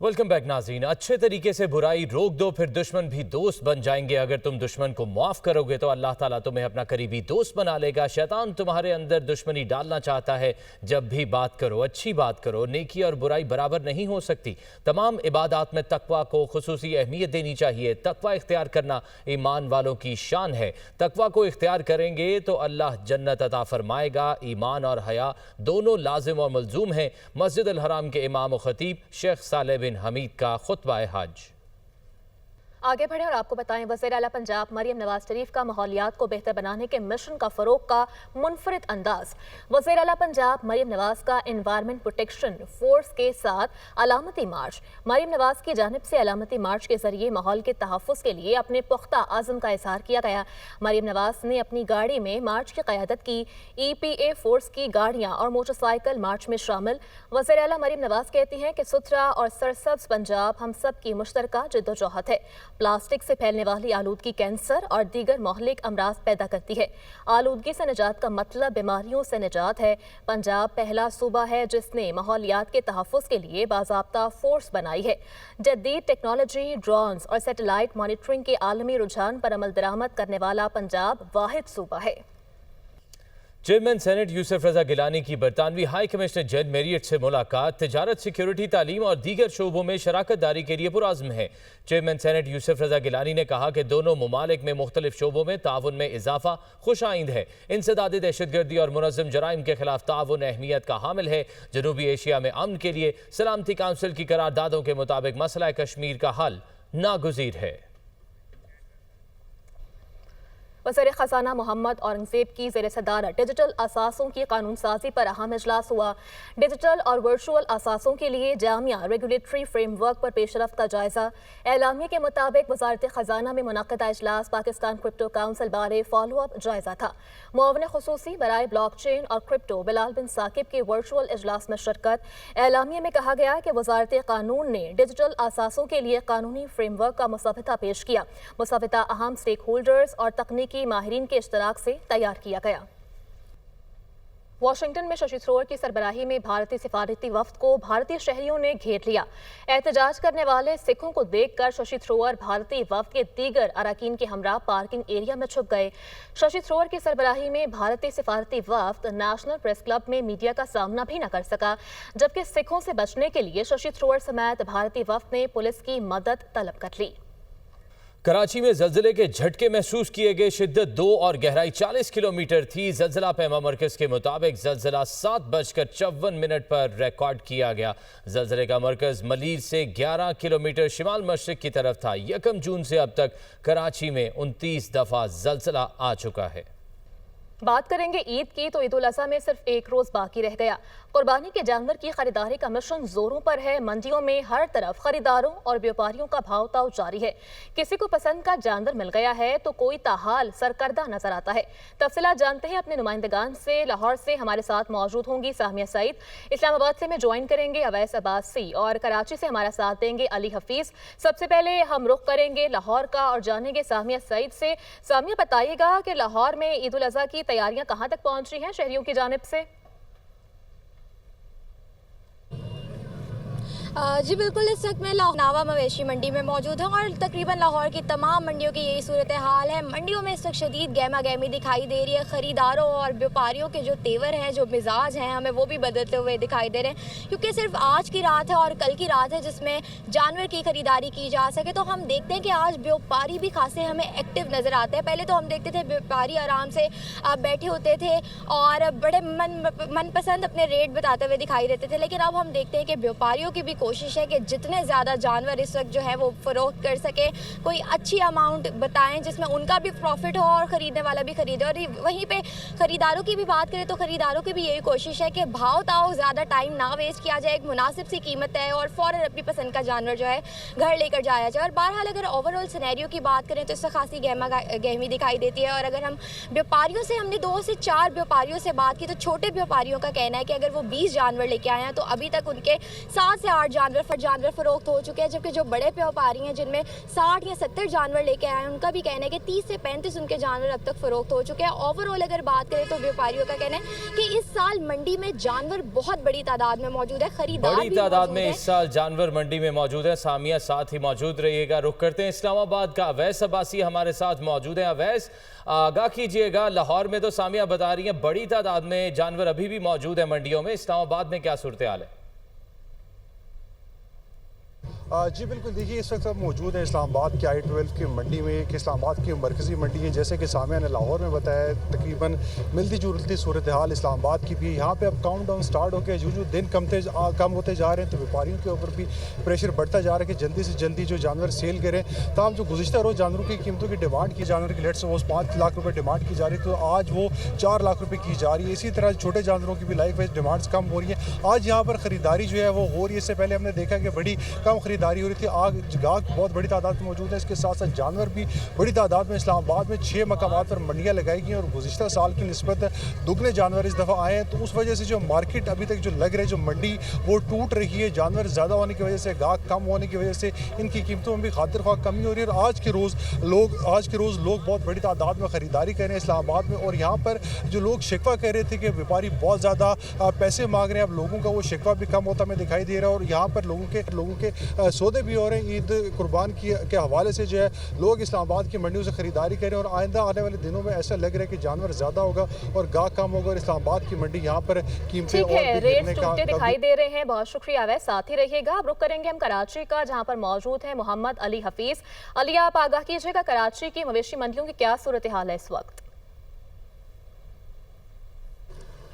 Welcome back नाज़रीन। अच्छे तरीके से बुराई रोक दो, फिर दुश्मन भी दोस्त बन जाएंगे। अगर तुम दुश्मन को माफ़ करोगे तो अल्लाह ताला तुम्हें अपना करीबी दोस्त बना लेगा। शैतान तुम्हारे अंदर दुश्मनी डालना चाहता है। जब भी बात करो, अच्छी बात करो। नेकी और बुराई बराबर नहीं हो सकती। तमाम इबादत में तकवा को खुसूसी अहमियत देनी चाहिए। तकवा इख्तियार करना ईमान वालों की शान है। तकवा को इख्तियार करेंगे तो अल्लाह जन्नत अता फरमाएगा। ईमान और हया दोनों लाजिम और मलजूम हैं। मस्जिद अल हराम के इमाम और खतीब शेख सालेह बिन हमीद का खुतबा हज। आगे बढ़े और आपको बताएं, वज़ीर आला पंजाब मरियम नवाज शरीफ का माहौलियात को बेहतर बनाने के मिशन का फरोग का मुनफरिद अंदाज। वज़ीर आला पंजाब मरियम नवाज का एनवायरनमेंट प्रोटेक्शन फोर्स के साथ अलामती मार्च। मरियम नवाज की जानिब से अलामती मार्च के जरिए माहौल के तहफ़्फ़ुज़ के लिए अपने पुख्ता आज़म का इजहार किया गया। मरियम नवाज ने अपनी गाड़ी में मार्च की क़यादत की। EPA फोर्स की गाड़ियाँ और मोटरसाइकिल मार्च में शामिल। वज़ीर आला मरियम नवाज कहती हैं कि सुथरा और सरसब्ज़ पंजाब हम सब की मुश्तरका जिद्दोजहद है। प्लास्टिक से फैलने वाली आलूदगी कैंसर और दीगर मोहलिक अमराज पैदा करती है। आलूदगी से निजात का मतलब बीमारियों से निजात है। पंजाब पहला सूबा है जिसने माहौलियात के तहफ़्फ़ुज़ के लिए बाज़ाब्ता फोर्स बनाई है। जदीद टेक्नोलॉजी, ड्रोन्स और सैटेलाइट मॉनिटरिंग के आलमी रुझान पर अमल दरामद करने वाला पंजाब वाहिद सूबा है। चेयरमैन सेनेट यूसुफ रजा गिलानी की बरतानवी हाई कमिश्नर जेन मेरियट से मुलाकात। तिजारत, सिक्योरिटी, तालीम और दीगर शोबों में शराकत दारी के लिए पुरआज़्म है। चेयरमैन सेनेट यूसुफ रजा गिलानी ने कहा कि दोनों ममालिक में मुख्तलिफ शोबों में ताउन में इजाफा खुश आइंद है। इंसदाद दहशतगर्दी और मुनज़्ज़म जराइम के खिलाफ ताउन अहमियत का हामिल है। जनूबी एशिया में अमन के लिए सलामती काउंसिल की करारदादों के मुताबिक मसला कश्मीर का हल नागुज़ीर है। वज़ीर ख़ज़ाना मोहम्मद औरंगज़ेब की ज़ेर सदारत डिजिटल असासों की कानून साजी पर अहम इजलास हुआ। डिजिटल और वर्चुअल असासों के लिए जामिया रेगुलेटरी फ्रेमवर्क पर पेशरफ्त का जायजा। एलामिया के मुताबिक वज़ारत ख़ज़ाना में मुनक़दा इजलास पाकिस्तान क्रिप्टो काउंसिल बारे फॉलो अप जायजा था। मुआवन खुसूसी बराए ब्लॉकचेन और क्रिप्टो बिलाल बिन साकिब के वर्चुअल इजलास में शिरकत। एलामिया में कहा गया कि वज़ारत कानून ने डिजिटल असासों के लिए कानूनी फ्रेमवर्क का मुसव्वदा पेश किया। मुसव्वदा अहम स्टेक होल्डर्स और तकनीकी माहिरीन के इश्तराक से तैयार किया गया। वाशिंगटन में शशि थरूर की सरबराही में भारतीय सिफारती वफ्द को भारतीय शहरियों ने घेर लिया। एहतजाज करने वाले सिखों को देखकर शशि थरूर भारतीय वफ्द के दीगर अरकान के हमरा पार्किंग एरिया में छुप गए। शशि थरूर की सरबराही में भारतीय सिफारती वफ्द नेशनल प्रेस क्लब में मीडिया का सामना भी न कर सका, जबकि सिखों से बचने के लिए शशि थरूर समेत भारतीय वफ्द ने पुलिस की मदद तलब कर ली। कराची में जल्जले के झटके महसूस किए गए। शिद्दत 2 और गहराई 40 किलोमीटर थी। जल्जला पैमा मरकज के मुताबिक जल्जला 7:54 पर रिकॉर्ड किया गया। जल्जले का मरकज मलीर से 11 किलोमीटर शिमाल मशरिक की तरफ था। 1 जून से अब तक कराची में 29 दफा जल्जला आ चुका है। बात करेंगे ईद की, तो ईद उल अज़हा में सिर्फ एक रोज बाकी रह गया। कुर्बानी के जानवर की खरीदारी का मिशन जोरों पर है। मंडियों में हर तरफ खरीदारों और व्यापारियों का भाव ताव जारी है। किसी को पसंद का जानवर मिल गया है तो कोई ताहाल सरकर्दा नजर आता है। तफसीलात जानते हैं अपने नुमाइंदगान से। लाहौर से हमारे साथ मौजूद होंगी सामिया सईद, इस्लामाबाद से मैं ज्वाइन करेंगे अवैस अब्बासी और कराची से हमारा साथ देंगे अली हफीज। सबसे पहले हम रुख करेंगे लाहौर का और जानेंगे सामिया सईद से। सामिया, बताइएगा कि लाहौर में ईद उल अज़हा की तैयारियां कहां तक पहुंच रही हैं शहरियों की जानिब से? जी बिल्कुल, इस वक्त मैं नावा मवेशी मंडी में मौजूद हूँ और तकरीबन लाहौर की तमाम मंडियों की यही सूरत हाल है। मंडियों में इस वक्त शदीद गहमा गहमी दिखाई दे रही है। ख़रीदारों और व्यापारियों के जो तेवर हैं, जो मिजाज हैं, हमें वो भी बदलते हुए दिखाई दे रहे हैं, क्योंकि सिर्फ आज की रात है और कल की रात है जिसमें जानवर की खरीदारी की जा सके। तो हम देखते हैं कि आज व्यापारी भी खासे हमें एक्टिव नज़र आते हैं। पहले तो हम देखते थे व्यापारी आराम से बैठे होते थे और बड़े मनपसंद अपने रेट बताते हुए दिखाई देते थे, लेकिन अब हम देखते हैं कि व्यापारियों की भी कोशिश है कि जितने ज़्यादा जानवर इस वक्त जो है वो फरोख्त कर सके, कोई अच्छी अमाउंट बताएं जिसमें उनका भी प्रॉफिट हो और ख़रीदने वाला भी ख़रीदे। और वहीं पे ख़रीदारों की भी बात करें तो ख़रीदारों की भी यही कोशिश है कि भाव ताव ज़्यादा टाइम ना वेस्ट किया जाए, एक मुनासिब सी कीमत है और फ़ौरन अपनी पसंद का जानवर जो है घर लेकर जाया जाए। और बहरहाल अगर ओवरऑल सिनेरियो की बात करें तो इससे खासी गहमी दिखाई देती है। और अगर हम व्यापारियों से, हमने 2 से 4 व्यापारियों से बात की तो छोटे व्यापारियों का कहना है कि अगर वो 20 जानवर लेके आए हैं तो अभी तक उनके 7 से 8 जानवर फरोख्त हो चुके हैं, जबकि जो बड़े व्यापारी हैं जिनमें 60 या 70 जानवर लेके आए हैं, उनका भी कहना है कि 30 से 35 उनके जानवर अब तक फरोख्त हो चुके हैं। ओवरऑल अगर बात करें तो व्यापारियों का कहना है कि इस साल मंडी में जानवर बहुत बड़ी तादाद में मौजूद है, खरीदार बड़ी तादाद में इस साल जानवर मंडी में मौजूद है। सामिया साथ ही मौजूद रहिएगा। रुख करते हैं इस्लामाबाद का। अवैस अब्बासी हमारे साथ मौजूद है। अवैस, आगाह कीजिएगा, लाहौर में तो सामिया बता रही है बड़ी तादाद में जानवर अभी भी मौजूद है मंडियों में, इस्लामाबाद में क्या सूरत हाल है? जी बिल्कुल, देखिए इस वक्त हम मौजूद हैं इस्लामाबाद की I-12 की मंडी में, कि इस्लामाबाद की मरकज़ी मंडी है। जैसे कि सामिया ने लाहौर में बताया, तकरीबन मिलती जुलती सूरत हाल इस्लामाबाद की भी। यहाँ पे अब काउंट डाउन स्टार्ट हो गया, जो दिन कम होते जा रहे हैं, तो व्यापारियों के ऊपर भी प्रेशर बढ़ता जा रहा है कि जल्दी से जल्दी जो जानवर सेल करें। तमाम जो गुज़िश्ता रोज़ जानवरों की कीमतों की डिमांड की, जानवर की लेट से वो 5 लाख रुपये डिमांड की जा रही है, तो आज वो 4 लाख रुपये की जा रही है। इसी तरह छोटे जानवरों की भी लाइक वाइज डिमांड्स कम हो रही है। आज यहाँ पर ख़रीदारी जो है वो हो रही है। इससे पहले हमने देखा कि बड़ी कम ख़रीदारी हो रही थी, आज गाहक बहुत बड़ी तादाद में मौजूद है। इसके साथ साथ जानवर भी बड़ी तादाद में इस्लामाबाद में 6 मकामात पर मंडियाँ लगाई गई और गुज़िश्ता साल की निस्बत दुगने जानवर इस दफ़ा आए हैं। तो उस वजह से जो मार्केट अभी तक जो लग रही है, जो मंडी वो टूट रही है। जानवर ज़्यादा होने की वजह से, गाहक कम होने की वजह से इनकी कीमतों में भी खातिर ख्वाह कमी हो रही है। और आज के रोज़ लोग बहुत बड़ी तादाद में ख़रीदारी कर रहे हैं इस्लामाबाद में। और यहाँ पर जो लोग शिकवा कह रहे थे कि व्यापारी बहुत ज़्यादा पैसे मांग रहे हैं, अब लोगों का वो शिकवा भी कम होता हमें दिखाई दे रहा है। और यहाँ पर लोगों के सौदे भी हो रहे हैं। ईद कुर्बान के हवाले से जो है लोग इस्लामाबाद की मंडियों से खरीदारी करें। और आइंदा आने वाले दिनों में ऐसा लग रहा है कि जानवर ज़्यादा होगा और गाहक कम होगा। और इस्लामाबाद की मंडी यहाँ पर कीमतें और रेट्स टूटते दिखाई दे रहे हैं। बहुत शुक्रिया अवैस, साथ ही रहिएगा। अब रुक करेंगे हम कराची का, जहाँ पर मौजूद है मोहम्मद अली हफीज। अली, आप आगाह कीजिएगा, कराची की मवेशी मंडियों की क्या सूरत हाल है इस वक्त?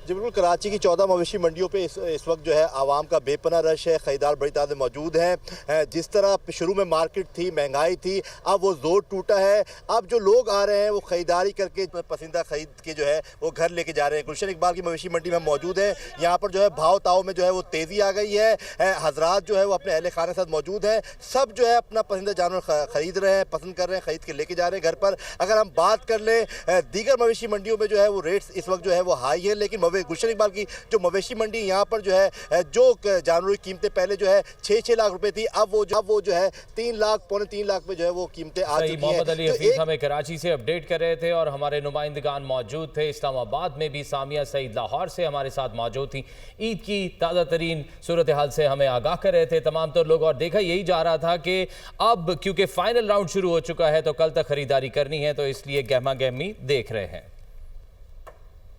जी बिल्कुल, कराची की 14 मवेशी मंडियों पे इस वक्त जो है आवाम का बेपना रश है। ख़रीदार बड़ी तादाद में मौजूद हैं। जिस तरह शुरू में मार्केट थी, महंगाई थी, अब वो जोर टूटा है। अब जो लोग आ रहे हैं वो ख़रीदारी करके पसंदीदा ख़रीद के जो है वो घर लेके जा रहे हैं। गुलशन इकबाल की मवेशी मंडी में मौजूद है। यहाँ पर जो है भाव ताव में जो है वो तेज़ी आ गई है। हजरात जो है वो अपने अहले खाने के साथ मौजूद हैं। सब जो है अपना पसंदीदा जानवर ख़रीद रहे हैं, पसंद कर रहे हैं, ख़रीद के लेके जा रहे हैं घर पर। अगर हम बात कर लें दीगर मवेशी मंडियों में जो है वो रेट्स इस वक्त जो है वो हाई है, लेकिन गुलशन इकबाल की जो मवेशी मंडी यहाँ पर जो है जो जानवरों की कीमतें पहले जो है 6-6 लाख रुपए थी, अब वो जो है 3 लाख पौने 3 लाख में जो है वो कीमतें आ चुकी हैं। मोहम्मद अली हफीज हमें कराची से अपडेट कर रहे थे और हमारे नुमाइंदगान मौजूद थे। इस्लामाबाद में भी सामिया सईद लाहौर से हमारे साथ मौजूद थी। ईद की ताज़ा तरीन सूरत हाल से हमें आगाह कर रहे थे तमाम तो लोग। और देखा यही जा रहा था कि अब क्योंकि फाइनल राउंड शुरू हो चुका है तो कल तक खरीदारी करनी है, तो इसलिए गहमा गहमी देख रहे हैं।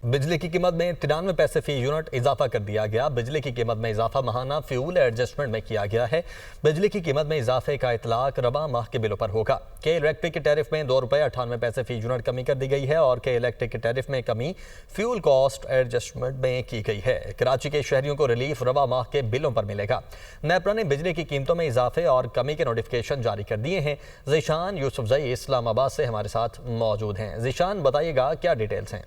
बिजली की कीमत में 93 पैसे फी यूनिट इजाफा कर दिया गया। बिजली की कीमत में इजाफा माहाना फ्यूल एडजस्टमेंट में किया गया है। बिजली की कीमत में इजाफे का इतलाक रबा माह के बिलों पर होगा। के इलेक्ट्रिक के टैरिफ में 2 रुपये 98 पैसे फी यूनिट कमी कर दी गई है और के इलेक्ट्रिक के टैरिफ में कमी फ्यूल कॉस्ट एडजस्टमेंट में की गई है। कराची के शहरियों को रिलीफ रबा माह के बिलों पर मिलेगा। नेपरा ने बिजली की कीमतों में इजाफे और कमी के नोटिफिकेशन जारी कर दिए हैं। ज़ीशान यूसुफजई इस्लामाबाद से हमारे साथ मौजूद हैं। ज़ीशान, बताइएगा क्या डिटेल्स हैं?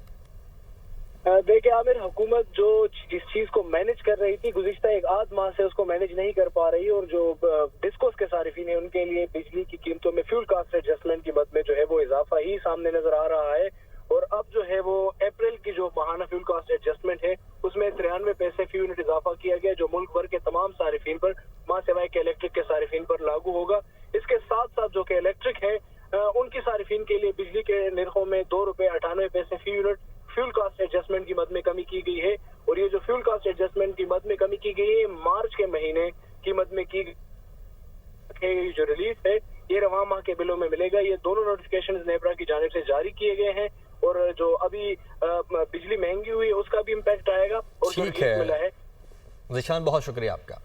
देखिए आमिर, हुकूमत जो जिस चीज को मैनेज कर रही थी गुज़िश्ता 1 माह से उसको मैनेज नहीं कर पा रही, और जो डिस्कोस के सारिफीन है उनके लिए बिजली की कीमतों में फ्यूल कास्ट एडजस्टमेंट की मद में जो है वो इजाफा ही सामने नजर आ रहा है। और अब जो है वो अप्रैल की जो माहाना फ्यूल कास्ट एडजस्टमेंट है उसमें 93 पैसे फी यूनिट इजाफा किया गया, जो मुल्क भर के तमाम सारिफीन पर मां सिवाय के इलेक्ट्रिक के सारिफीन पर लागू होगा। इसके साथ साथ जो के इलेक्ट्रिक है उनकी सारिफीन के लिए बिजली के निर्खों में 2 रुपये 98 पैसे फी यूनिट फ्यूल कास्ट एडजस्टमेंट की मद में कमी की गई है। और ये जो फ्यूल कास्ट एडजस्टमेंट की मद में कमी की गई है मार्च के महीने की मद में की गई। जो रिलीफ है ये रवा माह के बिलों में मिलेगा। ये दोनों नोटिफिकेशन नेपरा की जानिब से जारी किए गए हैं। और जो अभी बिजली महंगी हुई है उसका भी इम्पैक्ट आएगा। और जो रिलीफ मिला है। ज़ीशान, बहुत शुक्रिया आपका।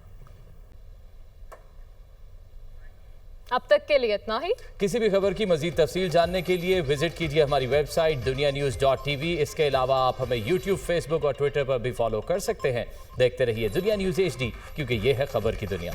अब तक के लिए इतना ही। किसी भी खबर की मजीद तफसील जानने के लिए विजिट कीजिए हमारी वेबसाइट dunianews.tv। इसके अलावा आप हमें YouTube, Facebook और ट्विटर पर भी फॉलो कर सकते हैं। देखते रहिए दुनिया न्यूज़ HD, क्योंकि ये है खबर की दुनिया।